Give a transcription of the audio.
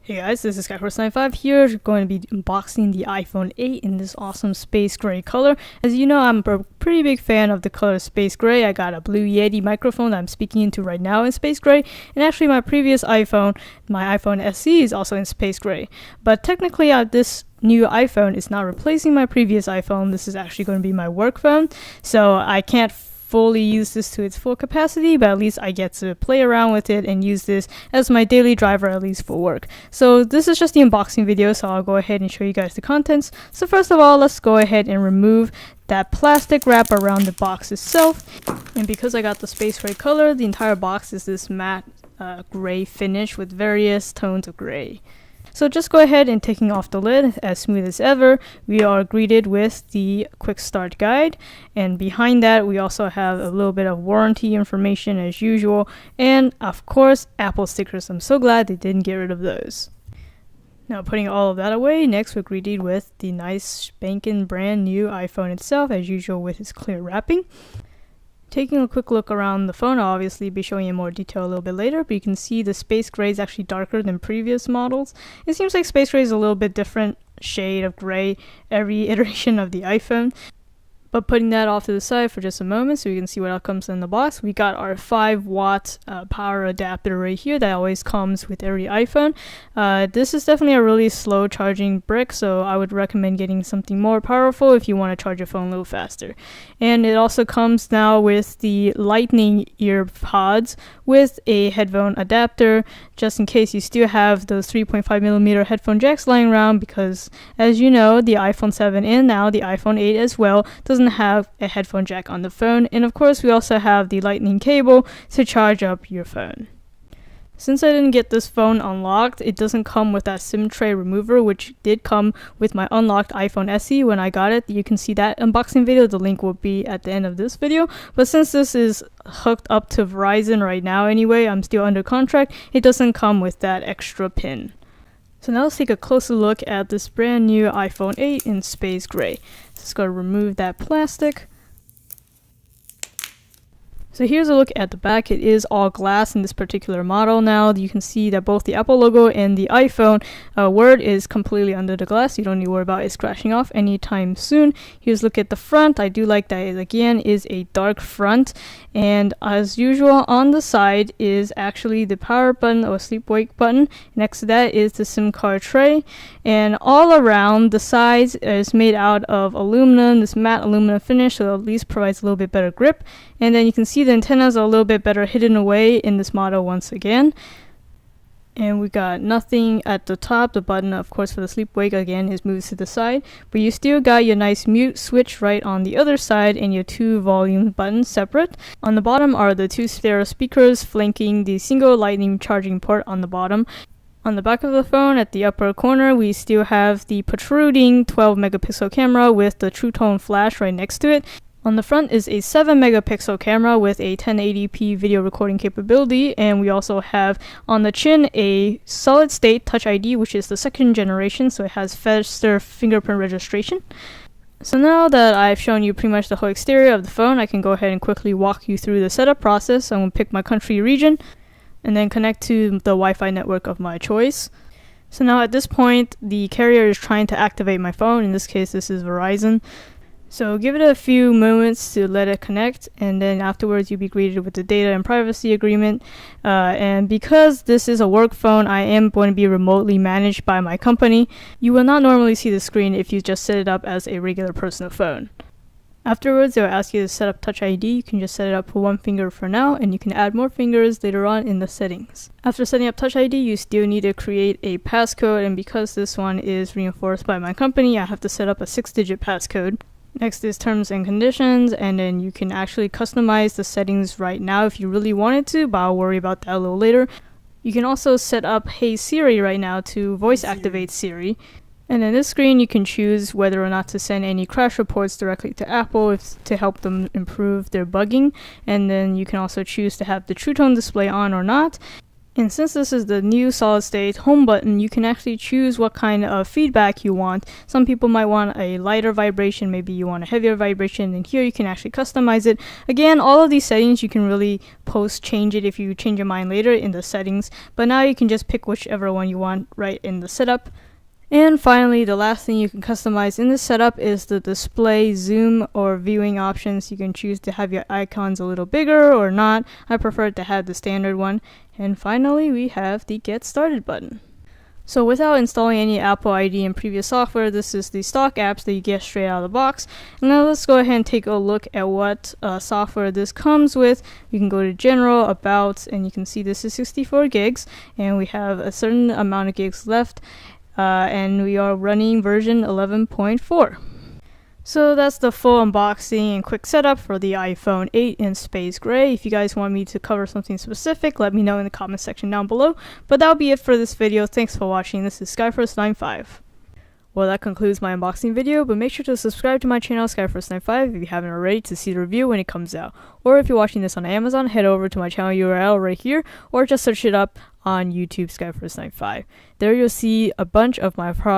Hey guys, this is SkyHorse95 here, going to be unboxing the iPhone 8 in this awesome space gray color. As you know, I'm a pretty big fan of the color space gray. I got a Blue Yeti microphone that I'm speaking into right now in space gray, and actually my previous iPhone, my iPhone SE, is also in space gray. But technically this new iPhone is not replacing my previous iPhone. This is actually going to be my work phone, so I can't fully use this to its full capacity, but at least I get to play around with it and use this as my daily driver, at least for work. So this is just the unboxing video, so I'll go ahead and show you guys the contents. So first of all, let's go ahead and remove that plastic wrap around the box itself. And because I got the space gray color, the entire box is this matte gray finish with various tones of gray. So just go ahead and taking off the lid as smooth as ever, we are greeted with the quick start guide, and behind that we also have a little bit of warranty information as usual, and of course Apple stickers. I'm so glad they didn't get rid of those. Now putting all of that away, next we're greeted with the nice spanking brand new iPhone itself as usual with its clear wrapping. Taking a quick look around the phone, I'll obviously be showing you more detail a little bit later, but you can see the space gray is actually darker than previous models. It seems like space gray is a little bit different shade of gray every iteration of the iPhone. But putting that off to the side for just a moment so you can see what else comes in the box, we got our 5-watt power adapter right here that always comes with every iPhone. This is definitely a really slow charging brick, so I would recommend getting something more powerful if you want to charge your phone a little faster. And it also comes now with the Lightning ear pods with a headphone adapter, just in case you still have those 3.5mm headphone jacks lying around, because as you know, the iPhone 7 and now the iPhone 8 as well doesn't have a headphone jack on the phone. And of course we also have the lightning cable to charge up your phone. Since I didn't get this phone unlocked, it doesn't come with that SIM tray remover, which did come with my unlocked iPhone SE when I got it. You can see that unboxing video, the link will be at the end of this video. But since this is hooked up to Verizon right now anyway, I'm still under contract, it doesn't come with that extra pin. So now let's take a closer look at this brand new iPhone 8 in space gray. Just going to remove that plastic. So here's a look at the back. It is all glass in this particular model now. You can see that both the Apple logo and the iPhone word is completely under the glass. You don't need to worry about it scratching off anytime soon. Here's a look at the front. I do like that it again is a dark front. And as usual, on the side is actually the power button or sleep wake button. Next to that is the SIM card tray. And all around the sides is made out of aluminum, this matte aluminum finish, so at least provides a little bit better grip. And then you can see the antennas are a little bit better hidden away in this model once again. And we got nothing at the top. The button, of course, for the sleep wake again is moved to the side, but you still got your nice mute switch right on the other side and your 2 volume buttons separate. On the bottom are the 2 stereo speakers flanking the single lightning charging port on the bottom. On the back of the phone at the upper corner, we still have the protruding 12 megapixel camera with the True Tone flash right next to it. On the front is a 7 megapixel camera with a 1080p video recording capability, and we also have on the chin a solid state Touch ID, which is the 2nd generation, so it has faster fingerprint registration. So now that I've shown you pretty much the whole exterior of the phone, I can go ahead and quickly walk you through the setup process. I'm going to pick my country region and then connect to the Wi-Fi network of my choice. So now at this point, the carrier is trying to activate my phone. In this case, this is Verizon. So give it a few moments to let it connect, and then afterwards you'll be greeted with the data and privacy agreement. And because this is a work phone, I am going to be remotely managed by my company. You will not normally see the screen if you just set it up as a regular personal phone. Afterwards, they'll ask you to set up Touch ID. You can just set it up for 1 finger for now, and you can add more fingers later on in the settings. After setting up Touch ID, you still need to create a passcode, and because this one is reinforced by my company, I have to set up a 6-digit passcode. Next is terms and conditions, and then you can actually customize the settings right now if you really wanted to, but I'll worry about that a little later. You can also set up Hey Siri right now to voice activate Siri. And in this screen you can choose whether or not to send any crash reports directly to Apple to help them improve their bugging. And then you can also choose to have the True Tone display on or not. And since this is the new solid state home button, you can actually choose what kind of feedback you want. Some people might want a lighter vibration, maybe you want a heavier vibration, and here you can actually customize it. Again, all of these settings you can really change it if you change your mind later in the settings, but now you can just pick whichever one you want right in the setup. And finally, the last thing you can customize in this setup is the display zoom or viewing options. You can choose to have your icons a little bigger or not. I prefer to have the standard one. And finally, we have the Get Started button. So without installing any Apple ID and previous software, this is the stock apps that you get straight out of the box. And now let's go ahead and take a look at what software this comes with. You can go to General, About, and you can see this is 64 gigs. And we have a certain amount of gigs left. And we are running version 11.4. So that's the full unboxing and quick setup for the iPhone 8 in space gray. If you guys want me to cover something specific, let me know in the comment section down below. But that'll be it for this video. Thanks for watching. This is Skyfirst95. Well, that concludes my unboxing video, but make sure to subscribe to my channel Skyfirst95 if you haven't already to see the review when it comes out. Or if you're watching this on Amazon, head over to my channel URL right here, or just search it up on YouTube Skyfirst95. There you'll see a bunch of my products